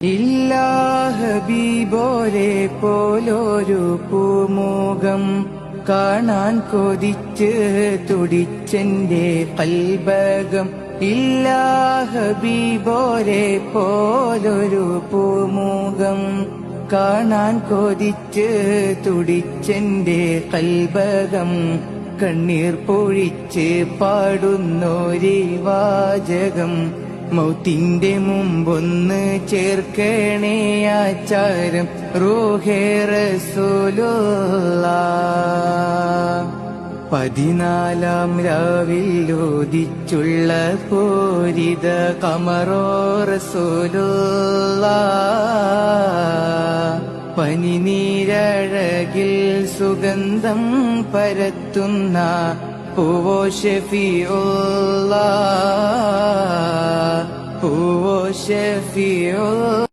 ഇല്ലാ ഹബീബോരെ പോലൊരു പൂമുഖം കാണാൻ കൊതിച്ച് തുടിച്ചെന്റെ കൽബകം. ഇല്ലാ ഹബീബോരെ പോലൊരു പൂമുഖം കാണാൻ കൊതിച്ച് തുടിച്ചെന്റെ കൽബകം. കണ്ണീർ പൊഴിച്ച് പാടുന്നൊരു വാചകം, മൗത്തിന്റെ മുമ്പൊന്ന് ചേർക്കണേ ആചാരം റൂഹേ റസൂലുള്ളാഹ്. 14 രാവിൽ ഉദിച്ചുള്ള പൂരിത ഖമറോ റസൂലുള്ളാഹ്. പനിനീരഴകിൽ സുഗന്ധം പരത്തുന്ന പൂവോ ഷഫീഉല്ലാഹ്, പൂവോ ഷഫീഉല്ലാഹ്.